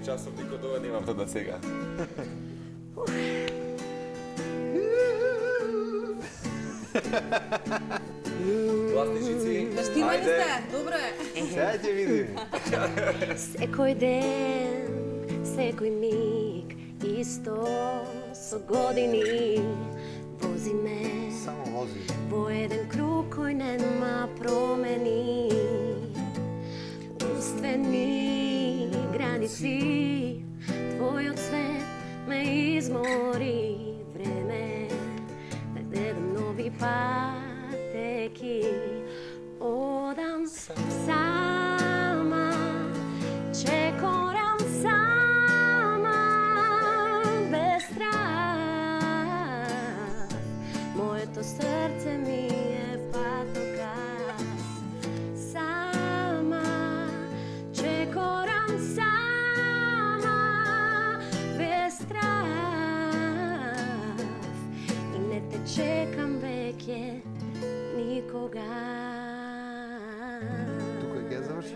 часов никој ова немам тоа сега. Гласни жици. Да штимали сте, добро е. Сега ќе видим. Секој ден, секој миг, исто со години, вози ме Само вози. во еден круг кој нема промени. Умствени граници, твојот свет ме измори. Време да гледам нови патеки. Одам сама, чекорам сама, без страх. Моето срце ми е патокас. Сама, чекорам сама, без страх. И не те чекам веќе никога. Тука ќе завршиш?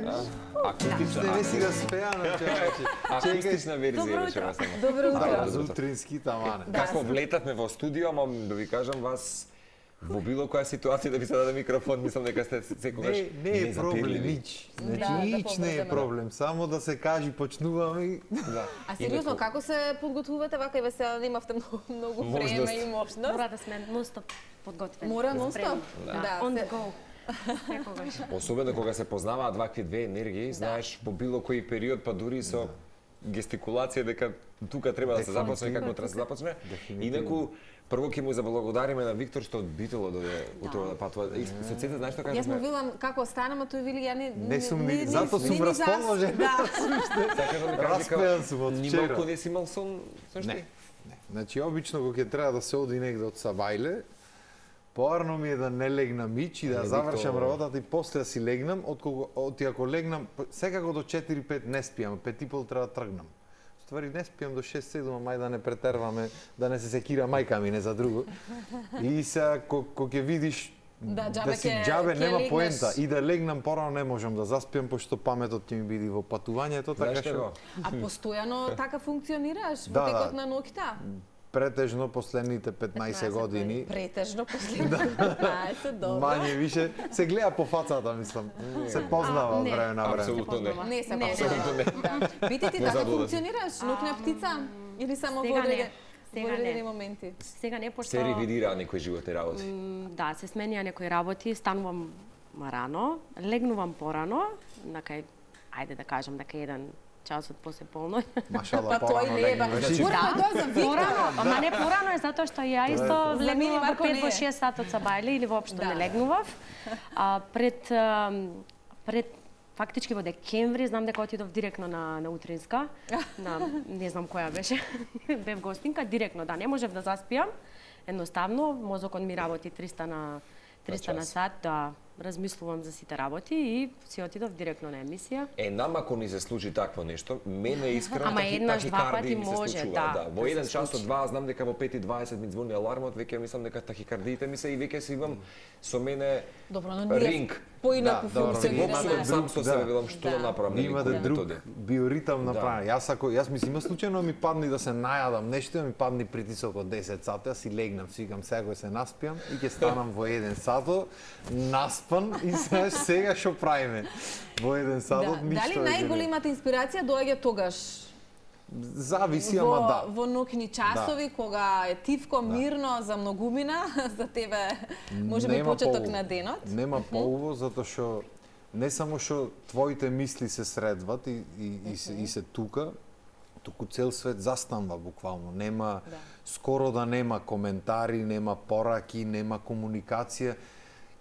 Акустична. Не си да спеа на човече. Акустична верзија Добро беше утро. само. Добро утро. Да, за утрински тамане. Како влетавме во студио, ама да ви кажам вас во било која ситуација да ви се даде микрофон, мислам дека сте секогаш Не е проблем незапирливи. нич. Значи Да, нич не побрзаме, е да. проблем, само да се кажи почнуваме и Да. А сериозно, како се подготвувате вака и ве се немавте многу Можност. време и можност? Мора да сме нон-стоп подготвени. Мора нон-стоп? спремни. Да. On се- the go. Секогаш. Особено кога се познаваат вакви две енергии, знаеш во било кој период, па дури со гестикулација дека тука треба да се започне како треба да се започне. Инаку прво ќе му заблагодариме на Виктор што одбитело дојде утрово да патува. И соците знаеш што Јас му кажуваме? велам како станам, а тој вели ја Не сум ни- зато сум ни зас- расположен. Да. Сакаш да ми кажеш Распеан сум од ни вчера. малку не си имал сон, со што? Не. Значи обично кога ќе треба да се оди негде од Сабајле, поарно ми е да не легнам мич и да Не, завршам Виктор. работата и после да си легнам, оти ако легнам, секако до 4-5 не спијам, 5:30 треба да тргнам. Ствари не спијам до 6-7, мај да не претерваме, да не се секира мајка ми, не за друго. И сега кога ќе видиш Да, џабе си ќе- џабе ќе нема легнеш. поента и да легнам порано не можам да заспиам пошто паметот ќе ми биде во патувањето, така Знаеш што го? А постојано така функционираш во Да, текот да. на ноќта? претежно последните 15 години. Претежно последно 15, добро. Мање више се гледа по фацата, мислам. Се познава од не. време на време. Апсолутно не. Не се Не, Апсолутно не. Да. Бите ти Во така заблуда. функционираш, ноќна птица? Или само Сега во не. одредени Сега во одредени не. моменти? Сега не, пошто... Се ревидира некои животни работи. Да, се сменија некои работи, станувам рано, легнувам порано, накај, ајде да кажам, дека еден час од после полноќ. Машала, Па тој не е ба. Значи, Порано тоа за Виктор. Порано, ама не порано е затоа што ја исто За мини легнував Марко во 5 не во е. 6 сат од Сабајле или воопшто Да, не да. легнував. Пред фактички во декември знам дека отидов директно на утринска, на не знам која беше, бев гостинка, директно, да, не можев да заспиам. Едноставно, мозокот ми работи 300 на час. сат, да размислувам за сите работи и си отидов директно на емисија. Нам ако ни се случи такво нешто, мене искрено Ама еднаш, два тахикардија пати ми се може, случува, да, Во да еден се час случи. од два знам дека во 5:20 ми звони алармот, веќе мислам дека тахикардиите ми се и веќе си имам со мене Добро, но ние ринг. поинаку Да, добро, функционираме. Боксувам сам со себе, Да. велам што да Да. направам, нели, Има да кој друг методи. биоритам Да. направен. Јас мислам има случајно ми падни да се најадам нешто, ми падни притисок од 10 сати, јас си легнам, си викам сега кој се наспиам и ќе станам во 1 сато, наспан и сега што правиме? Во 1 сатот Да. ништо. Дали најголемата инспирација доаѓа тогаш? Зависи, ама да. Во ноќни часови, кога е тивко, мирно, за многумина, за тебе може би Нема почеток поубаво. на денот. Нема поубаво, затоа што не само што твоите мисли се средват и се тука, туку цел свет застанува буквално. Нема Да. скоро да нема коментари, нема пораки, нема комуникација.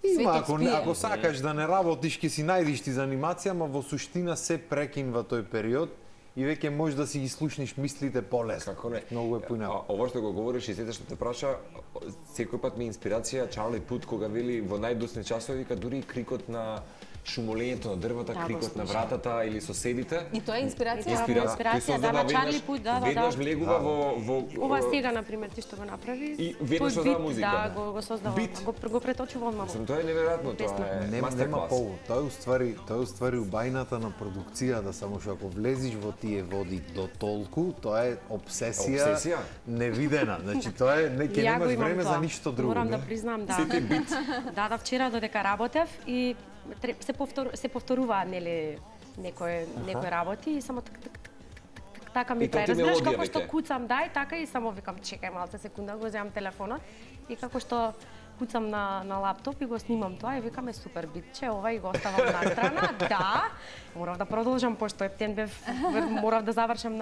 Има, Светот ако, спие. ако сакаш да не работиш, ќе си најдиш ти занимација, ама во суштина се прекинва тој период и веќе можеш да си ги слушнеш мислите полесно. Како не? Многу е поинаку. Ово што го говориш и сите што те праша, секој пат ми е инспирација Чарли Пут кога вели во најдосни часови, вика дури и крикот на шумолењето на дрвата, Да, го крикот на слушам. вратата или соседите. И тоа е инспирација? Инспирација, Тој создава на Чарли веднаш- Пут, да. Веднаш влегува во Ова сега, например, ти што го направи, И веднаш тој создава бит, музика. Да, го создава, Бит. го преточува одма. Мислам, тоа е неверојатно, тоа Песна. е Нема мастер-клас. повод. Тоа е уствари убајната на продукцијата, само што ако влезиш во тие води до толку, тоа е обсесија, Обсесија? невидена. Значи тоа е ќе Ја го немаш имам време тоа. за ништо друго. Морам не? да признам, да. Сите бит. Да, вчера додека работев и се повторуваат нели некои работи и само така ми И тоа ти прави. Разбираш мелодија како што веќе. куцам, да, и така и само викам чекај малце секунда, го земам телефонот и како што куцам на лаптоп и го снимам тоа и викаме супер битче, ова и го оставам на страна. Да, морав да продолжам пошто ептен морав да завршам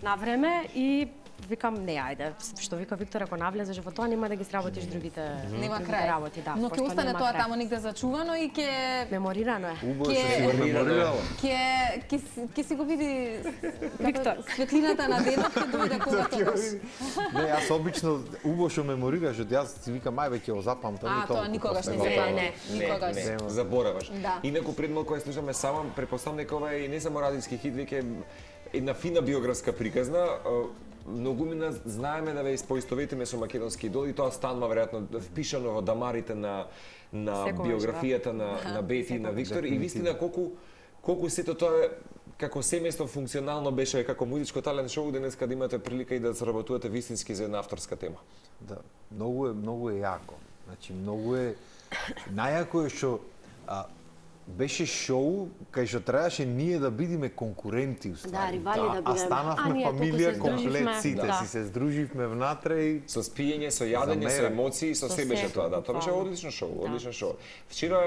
на време и викам не ајде, што вика Виктор, ако навлезеш во тоа нема да ги сработиш другите Нема другите крај. работи, да. Но ќе пошто остане нема тоа крај. таму негде зачувано и ќе Меморирано е. Убаво Ке- што си го меморирала. ќе си го види Виктор. светлината на денот ќе дојде кога тогаш. Не, јас обично убаво што меморираш, од јас си викам ај веќе го запамтам и А, тоа никогаш не после се го- памти. не, Никогаш. Не, забораваш. Да. Инаку пред малку ја слушаме само, претпоставам дека ова е не само радиски хит, веќе една фина биографска приказна. Многумина знаеме да ве испоистоветиме со македонски идол и тоа станува веројатно впишано во дамарите на Секогаш, биографијата на Бети и на Виктор и вистина колку сето тоа како семејство функционално беше како музичко талент шоу, денеска да имате прилика и да соработувате вистински за една авторска тема. Да, многу е јако. Значи многу е најако е што беше шоу кај што требаше ние да бидиме конкуренти уствари. Да, ривали да А бидеме. станавме ние туку фамилија се комплет здруживме, сите, да. си се здруживме внатре и Со спиење, со јадење, со Замера. емоции, со Со се беше се, тоа, да. Тоа беше буквално. одлично шоу, Да. одлично шоу. Вчера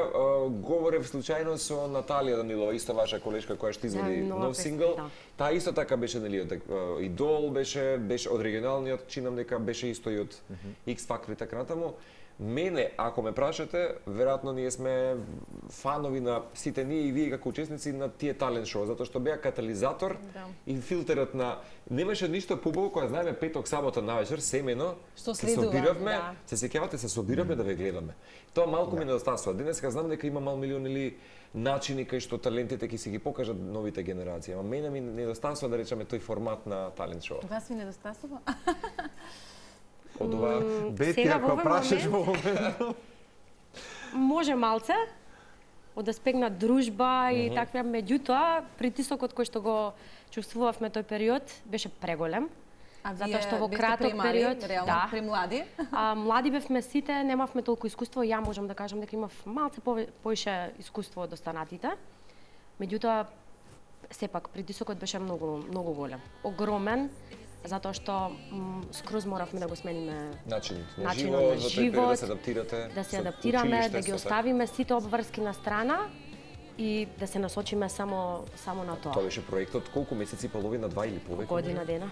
говорев случајно со Наталија Данилова, исто ваша колешка која што извади нова нов песна, сингл. да. Таа исто така беше нели од Идол, беше од регионалниот, чинам дека беше исто и од X Factor и така натаму. Мене, ако ме прашате, веројатно ние сме фанови на сите ние и вие како учесници на тие талент шоу, затоа што беа катализатор и филтерот на немаше ништо побаво кога знаеме петок, сабота навечер семено Што се следува, собиравме, да. се сеќавате, се собиравме да ве гледаме. Тоа малку ми недостасува. Денеска знам дека има мал милион или начини кај што талентите ќе си ги покажат новите генерации. Ама мене ми недостасува да речеме тој формат на талент шоу. Вас ви недостасува? Од ова Бети, Сега ако во овој прашаш момент- во момент, Може малце од аспект на дружба и таква, меѓутоа притисокот кој што го чувствувавме тој период беше преголем. А Затоа вие што во бевте краток премали, период, реално, да. премлади. Млади бевме сите, немавме толку искуство, ја можам да кажам дека имав малце поише искуство од останатите. Меѓутоа, сепак притисокот беше многу голем. Огромен, затоа што скроз моравме да го смениме начин на начинот живот, на во тој период да живот, се адаптирате. да се со адаптираме, училиште, да ги со оставиме сите обврски на страна и да се насочиме само на Тоа тоа. беше проектот колку месеци, половина, 2 или повеќе? Година дена.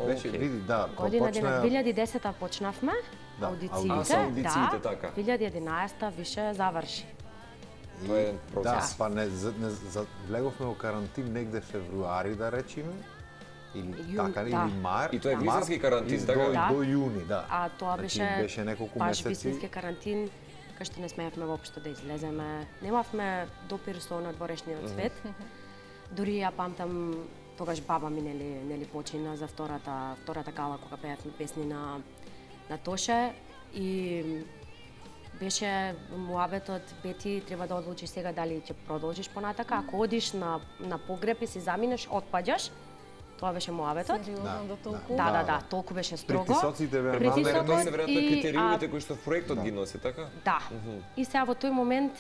беше, Океј. види, да, Година дена. почна 2010-та почнавме Да, аудициите. А, со аудициите, да, така. 2011-та више заврши. Тоа е Да, процес. па влеговме во карантин негде февруари, да речеме, или Јун, така, да. или март. И тоа е март, вистински карантин, и така ли? Да. До јуни, да. А тоа Значи, беше, беше неколку баш месеци. вистински карантин, кај што не смеевме воопшто да излеземе. Немавме допир со надворешниот свет. Дури ја памтам тогаш баба ми нели почина за втората гала кога пеевме песни на Тоше и беше муабетот Бети треба да одлучиш сега дали ќе продолжиш понатака, ако одиш на погреб и си заминеш, отпаѓаш. Тоа беше муабетот. Сериозно до толку? Да, толку беше строго. Притисоците беа Предполагам дека Притисокот тоа се веројатно и, критериумите кои што проектот ги носи, така? Да. И сега во тој момент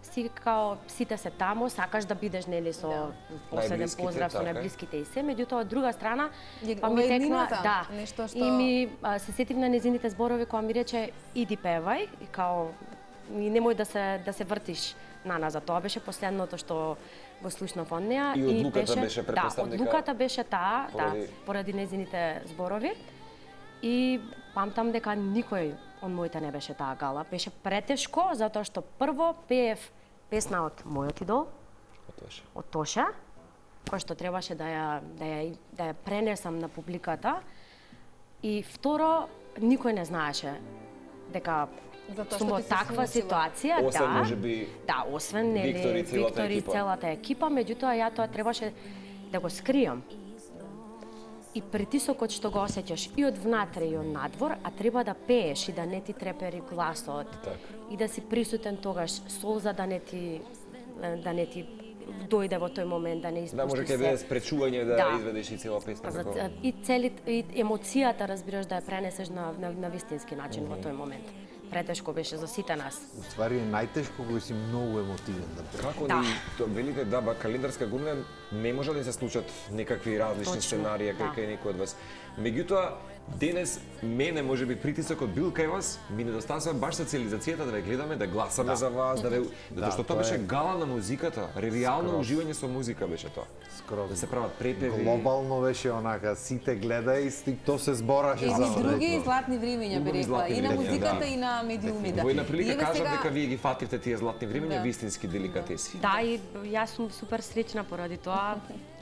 си као сите се таму, сакаш да бидеш нели со последен Најблиските, поздрав со така е. најблиските и се, меѓутоа од друга страна Ја- па ова ми е текна, еднината, да. нешто што- И ми се сетив на незините зборови кога ми рече иди певај и као и немој да се вртиш на назад. Тоа беше последното што го слушнав од неа И одлуката беше, да, претпоставам дека, одлуката беше таа, поради незините зборови. И памтам дека никој од моите не беше таа гала. Беше претешко затоа што прво пеев песна од мојот идол, Отоше. од Тоша, која што требаше да ја пренесам на публиката. И второ, никој не знаеше дека Затоа што сум во ти се таква случило. ситуација, Освен, да. можеби, Да, освен нели Виктор и целата Виктор и екипа. целата екипа, меѓутоа ја тоа требаше да го скријам. И притисокот што го осеќаш и од внатре и од надвор, а треба да пееш и да не ти трепери гласот. И да си присутен тогаш, солза да не ти дојде во тој момент, да не испуштиш да може ќе биде спречување да Да. изведеш и цела песна. За- како- и емоцијата, разбираш, да ја пренесеш на вистински начин во тој момент. Претешко беше за сите нас. Уствари е најтешко кога си многу емотивен да пееш. Како Да. ни то велите да ба календарска година не може да се случат некакви различни Точно, сценарии да. кај некој од вас. Меѓутоа денес мене можеби притисокот бил кај вас, ми недостасува баш социализацијата да ве гледаме, да гласаме за вас, да ве затоа што тоа тоа беше е- гала на музиката, ревиално Скроз. уживање со музика беше тоа. Скроз. Да се прават препеви. Глобално беше онака, сите гледај и то се збораше за Едни други златни времиња би Убави рекла, златни и на времиња, музиката да. и на медиумите. Во една прилика И еве кажав сега- дека вие ги фативте тие златни времиња, Да. вистински деликатеси. Да, и јас сум супер среќна поради тоа,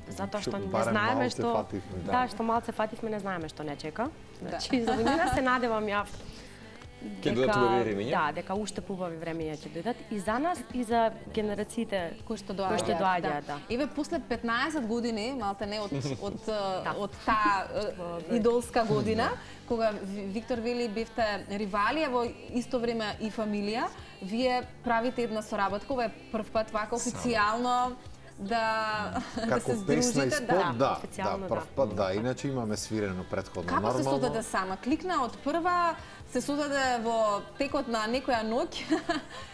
затоа што не Барем знаеме малце што фативме, да. да, што малце фативме, не знаеме што не чека. Значи за година се надевам ја Ќе додат убави времиња? Да, дека уште поубави времиња ќе дојдат и за нас и за генерациите кои што кои што доаѓаат, да. Еве после 15 години, малте не од таа идолска година, кога Виктор вели бевте ривали, а во исто време и фамилија, вие правите една соработка, ова е прв пат вака официјално да се Како песна и здружите, спот, да, официјално, прв пат, да, иначе имаме свирено претходно. Како се Нормално, создаде сама? Кликна од прва, се создаде во текот на некоја ноќ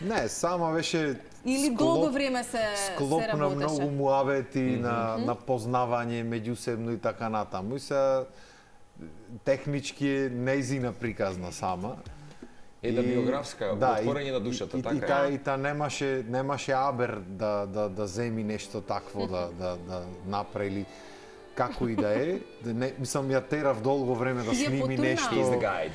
Не, сама беше или долго време се склоп на работеше? многу муавети, на познавање меѓусебно и така натаму. И се технички е нејзина приказна сама. Една биографска, отворање на душата, така е. И та немаше абер да земи нешто такво да направи како и да е. Мислам, ја терав долго време да Ти ја сними потурна. нешто. He's the guide.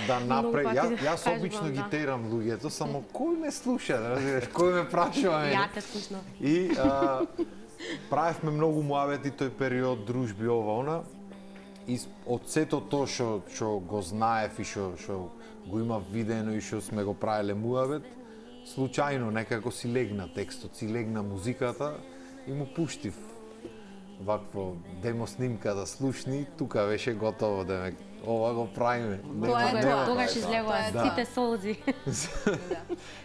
Да многу направи. пати Јас кажувам, обично ги да. терам луѓето, само кој ме слуша, разбираш, кој ме прашува мене. Ја те слушнав. И правевме многу муавети тој период, дружби, ова, она. И од сето тоа што го знаев и што го имав видено и што сме го правеле муавет, случајно некако си легна текстот, си легна музиката и му пуштив вакво демо снимка да слушни, тука беше готово да ме ова го правиме. Тоа е тоа. Тогаш излегува Да. сите солзи.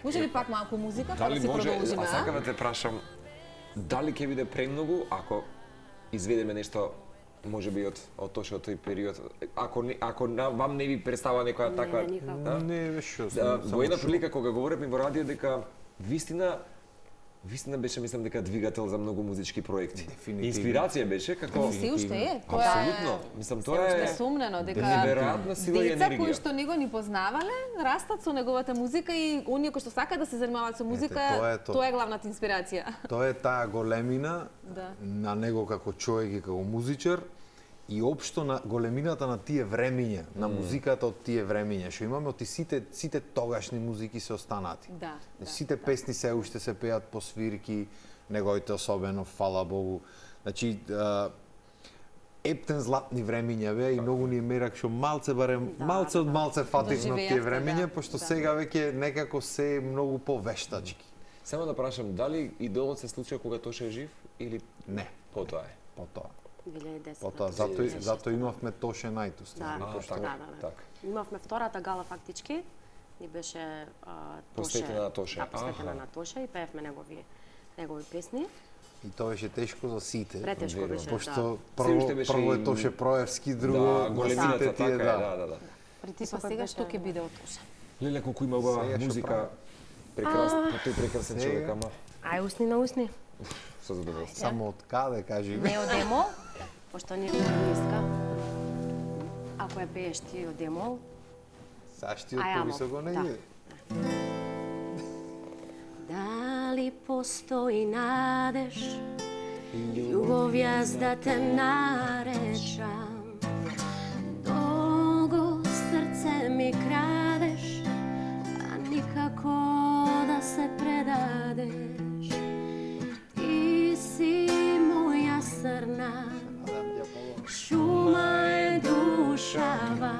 Може ли пак малку музика, па да Дали си може, продолжиме? а сакам да те прашам, дали ќе биде премногу ако изведеме нешто можеби од точно тој период, ако вам не ви представува некоја таква, никако. да? Не, беше Во една прилика кога говоревме во радио дека вистина беше, мислам, дека двигател за многу музички проекти. Дефинитивно. Инспирација беше како... И се уште е. Тоа Апсолутно. е Мислам, се тоа уште е сумнено дека неверојатна сила и деца кои енергија. што него ни познавале, растат со неговата музика и оние кои што сакаат да се занимаваат со музика, тоа е тоа е главната инспирација. Тоа е таа големина Да. на него како човек и како музичар и општо на големината на тие времиња, на музиката од тие времиња, што имаме од сите тогашни музики се останати. Да, да, Сите песни се уште се пеат по свирки, неговите особено, фала Богу. Значи, ептен златни времиња бе и многу ни е мерак што малце барем, малце од малце фативно тие Доживеавте, времиња, да, пошто да. сега веќе некако се е многу повештачки. Само да прашам, дали идолот се случува кога Тоше е жив или Не, потоа е? потоа. 2010. Потоа, затоа имавме Тоше најту ствари. Да, пошто- да. Така. Имавме втората гала фактички, ни беше Посветена на Тоше. Да, посветена Аха. на Тоше и пеевме негови песни. И тоа беше тешко за сите. Претешко Верувам. беше, да. Пошто Се уште беше прво и- е Тоше Проевски, друго Да, на големината сите така тие, е, да. Па Притисокот сега беше... што ќе биде од Тоше? Леле, колку има убава Сега што музика, прави? тој прекрасен Сега? човек, ама Ај, усни на усни. со задоволство. Само од каде, кажи ми. Не од демо, пошто ние сме ниска. Ако ја пееш ти од демо, Сашти од Ај, ама, повисоко не да. иде. дали постои надеж, љубов јас да те наречам. Долго срце ми крадеш, а никако да се предадеш. Ти си моја срна, шума е душава,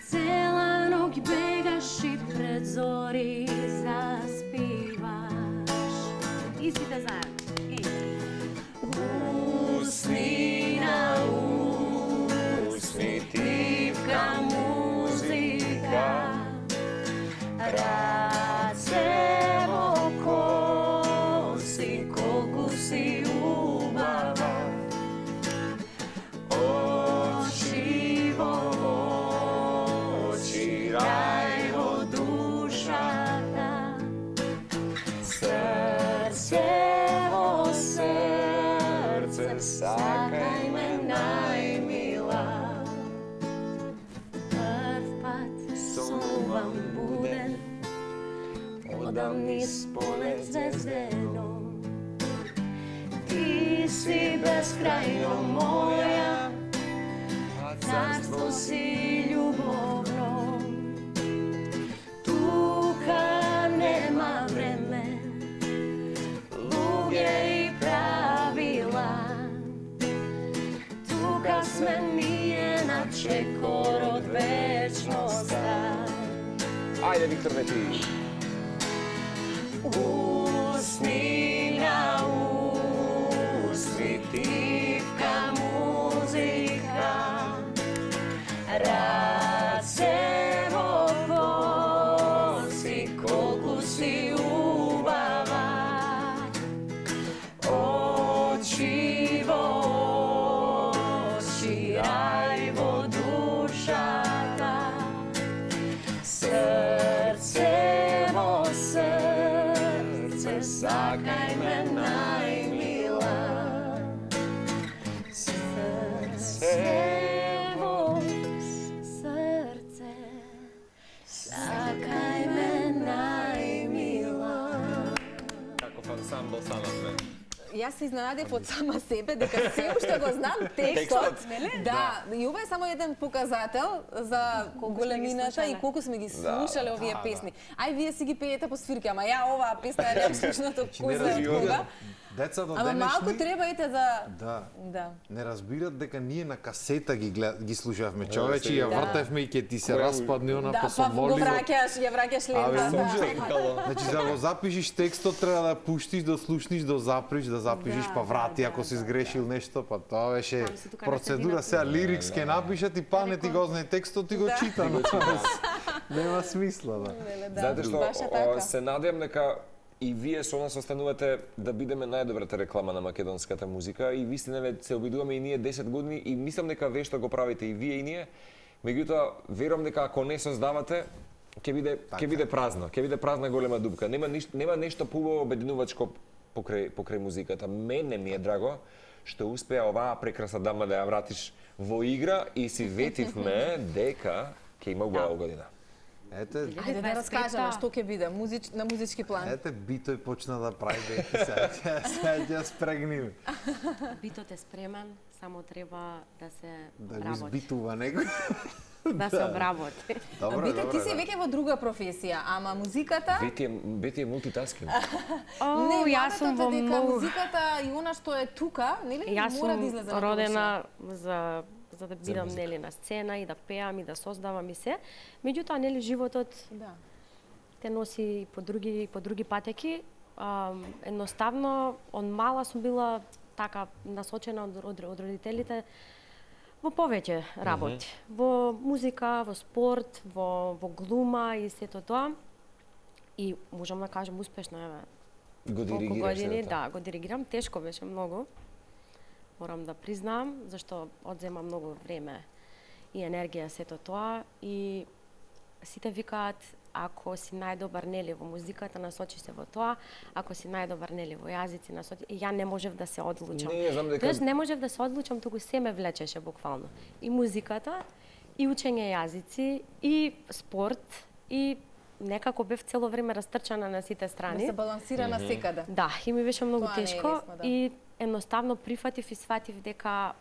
цела ноќ бе спавам буден, одам низ поле звездено. Ти си безкрајно моја, царство си љубовно. Тука нема време, луѓе и правила. Тука сме ние на чекор од вечноста. Ајде, Виктор, не ти. Усни на усни, тивка музика, раце во коси, колку си убава, очи во очи, рај во душата, срце во срце, сакај ме најмила. Срце во срце, сакај ме најмила. Каков ансамбл станавме. Јас се изненадев од сама себе дека се уште го знам текстот. Да, и ова е само еден показател за големината и колку сме ги слушале овие песни. Ај вие си ги пеете по свирки, ама ја оваа песна ја немам слушната кој знае од кога. Децата Ама малку денешни треба ете за да не разбират дека ние на касета ги слушавме, човече, ја вртевме и ќе ти се распадне она да, па со па го моливо. ја враќаш лента. Значи за да го запишиш текстот треба да пуштиш, да слушниш, да заприш, да запишиш, па врати ако си сгрешил нешто, па тоа беше процедура. Сега лирикс ке напишат и пане ти го знае текстот и го чита. Нема смисла, да. Знаете што, Баш е така. се надевам дека и вие со нас останувате да бидеме најдобрата реклама на македонската музика и вистина се обидуваме и ние 10 години и мислам дека вешто го правите и вие и ние. Меѓутоа верувам дека ако не создавате ќе биде празна, ќе биде празна голема дупка. Нема нешто поубаво обединувачко покрај музиката. Мене ми е драго што успеа оваа прекрасна дама да ја вратиш во игра и си ветивме дека ќе има убава година. Ете, Ајде да раскажеме што ќе биде на музички план. ете Битој почна да прави дека сега ќе спрегним. Битот е спремен, само треба да се Да го работи. избитува некој. Да се обработи. Добро, Бите, ти добро. си веќе во друга професија, ама музиката... Бети е мултитаскинг. О, јас сум во дека многу... музиката и она што е тука, нели? Јас мора сум да излезе на родена за да бидам нели на сцена и да пеам и да создавам и се. Меѓутоа нели животот површина. Да. те носи по други патеки. Едноставно од мала сум била така насочена од родителите во повеќе работи. Во музика, во спорт, во глума и сето тоа. И можам да кажам успешно, еве. Го Колку диригираш години, сето. да, го диригирам. Тешко беше многу. Морам да признам, зашто одзема многу време и енергија сето тоа. И сите викаат, ако си најдобар нели во музиката, насочи се во тоа, ако си најдобар нели во јазици, насочи... И ја не можев да се одлучам. Не, знам дека... Тоест не можев да се одлучам, туку се ме влечеше буквално. И музиката, и учење јазици, и спорт, и некако бев цело време растрчана на сите Да страни. се балансира на секаде. Да, и ми беше многу Тоа не е тешко лесно, да. и едноставно прифатив и сватив дека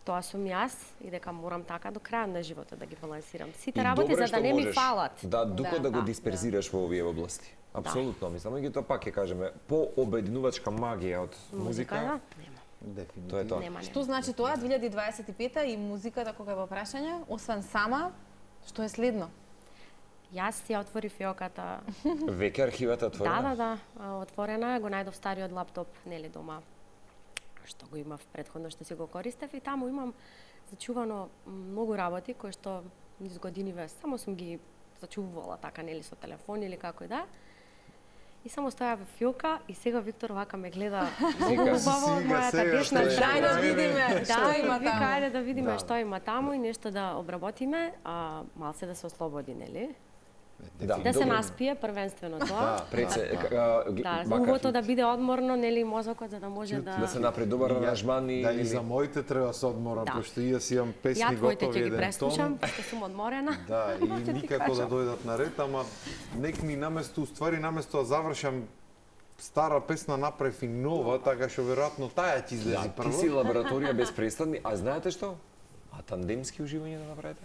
тоа сум јас и дека морам така до крај на животот да ги балансирам сите И работи добро е за да што не ми можеш, фалат. Да, дуко да го да, дисперзираш во овие области. Апсолутно, мислам, меѓутоа пак ќе кажеме, по-обединувачка магија од музика, да? Нема. Дефинитивно. тоа е тоа. Нема. Што значи тоа 2025 и музиката кога е во прашање, освен сама, што е следно? Јас ја отворив фиоката. Веќе архивата отворена? Да, отворена е, го најдов стариот лаптоп, нели дома, што го имав претходно што си го користев и таму имам зачувано многу работи кои што низ годиниве само сум ги зачувувала така нели со телефон или како и да. И само стоја во фиока и сега Виктор вака ме гледа многу Сега, убаво, мојата десна што е? Дај да видиме Да, што има вика, таму. ајде да видиме Да. што има таму и нешто да обработиме, малце да се ослободи, нели? Да се наспие првенствено тоа. Да, пред се Да, угото да биде одморно, нели мозокот, за да може да се направи добар аранжман и Да, и за моите треба се одмора, Да. пошто и јас имам песни Ја твоите готови ќе ги еден преслушам, тон. пошто сум одморена. Да, и никако да дојдат на ред, ама нек ми наместо, уствари наместо да завршам стара песна направи нова, така што веројатно таа ќе излези Ти прво. си лабораторија без престанни, а знаете што? А тандемски уживање да направите?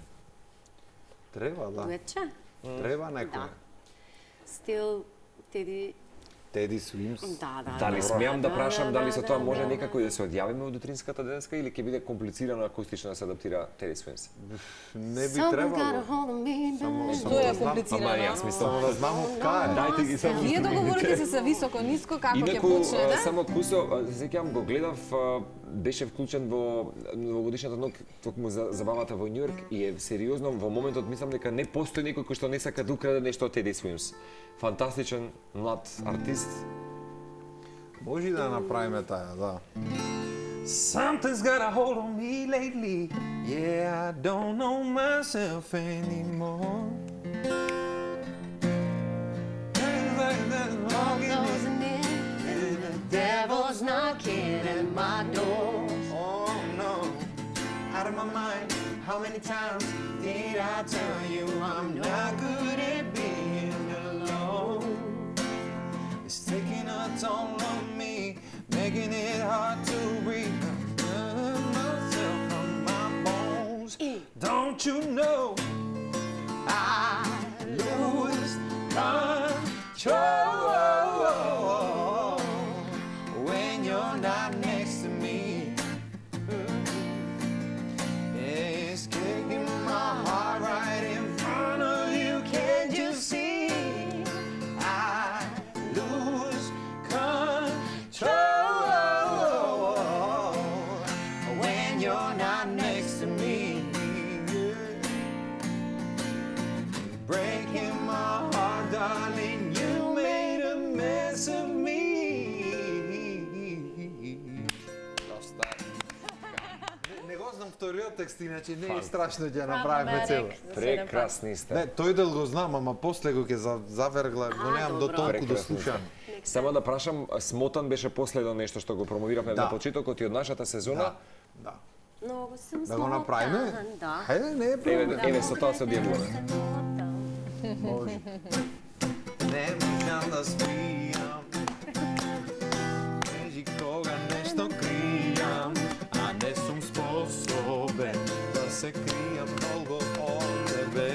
Треба, да. Дуетче? Треба некој. Да. Стил, Теди... Теди Свимс. Да, да. Дали смеам да прашам дали со тоа може да, некако да се одјавиме од утринската денеска или ќе биде комплицирано акустично да се адаптира Теди Свимс? Не би Someone's got a требало. hold of me, Само Тоа е да знам, комплицирано. Ама јас само мислам. да знам од кај. Дајте ги само. Вие договорите се за високо, ниско, како ќе Инаку, почне, да? само Кусо, се сеќавам, го гледав, беше вклучен во новогодишната ног, токму за забавата во Њујорк и е сериозно во моментот мислам дека не постои некој кој што не сака да украде нешто од Теди Свимс. Фантастичен млад артист. Може и да направиме таа, да. Something's got a hold on me lately. Yeah, I don't know myself anymore. closing in, and the devil's knocking at my door. Oh no, out of my mind. How many times did I tell you I'm not good at being alone? It's taking a toll on me, making it hard to breathe. I'm myself from my bones. Don't you know I lose control when you're not next to me? It's kicking my heart right in front of you. Can't you see? I lose control when you're not next to me. Breaking my heart, darling. You made a mess of me. Не го знам вториот текст, иначе не е страшно ќе направиме цело. Прекрасни сте. Не, тој дел го знам, ама после го ќе завергла, го немам до добро. толку да Прекрасно слушам. Само да прашам, Смотан беше последно нешто што го промовиравме Да. на почетокот и од нашата сезона. Да. Многу сум Да го направиме? смотан, да. Хајде, не е проблем. Еве со тоа се одјавуваме. Може. Не можам да спијам, кажи кога нешто кријам, а не сум способен да се кријам долго од тебе.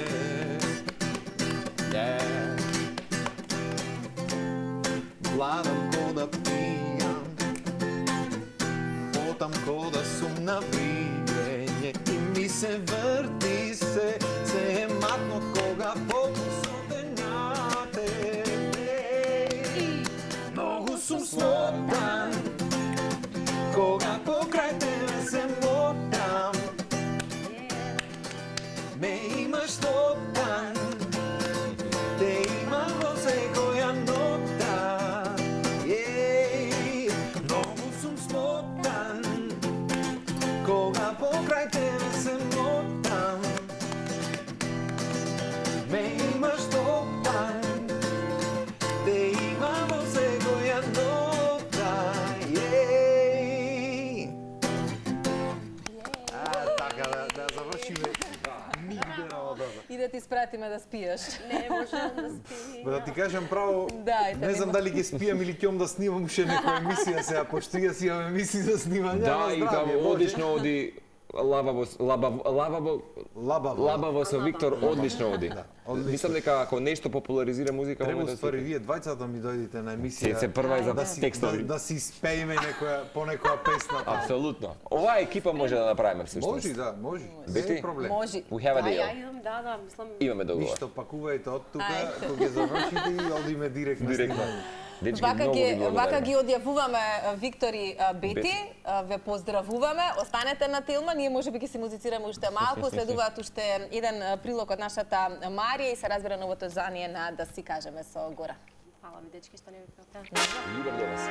Владам ко да пијам, потам ко да сум на вријење и ми се врти се е матно кога покусот е на тебе. Многу сум смотан, кога покрај тебе се мотам. Ме имаш тотан, те имам во секоја нота. Многу сум смотан, кога покрај тебе се мотам. Ме имаш тотан, те имам во секоја нота. Така да завршиме. Нигде на водата. И да ти спратиме да спиеш. Не можам да спијам. Да ти кажам право, Дајте, не знам нема. дали ги спијам или ќом да снимам уште некоја емисија сега, пошто јас имам емисии за снимање. Да, ама и здравје, таму може. одлично оди лабаво Лабаво. со Виктор одлично оди. одлично. Мислам дека ако нешто популаризира музика, Треба моментот уствари вие двајцата ми дојдите на емисија. се прва е за да си текстови. да си спееме по некоја песна. Апсолутно. Оваа екипа може да направиме всушност. Може, да, може. Не Бети? е проблем. Може. We have a Да, ја deal. идам, да, мислам... Имаме договор. Ништо, пакувајте од тука, Ајде. кога ќе завршите и одиме директно. Директно. Дечки, Вака многу ви ги благодариме. одјавуваме Виктор и Бети, Бети. ве поздравуваме. Останете на Телма, ние можеби ќе си музицираме уште малку, следуваат уште еден прилог од нашата Марија и се разбира новото издание на Да си кажеме со Гора. Фала ви, дечки, што не ви пеоте. Љубов до вас.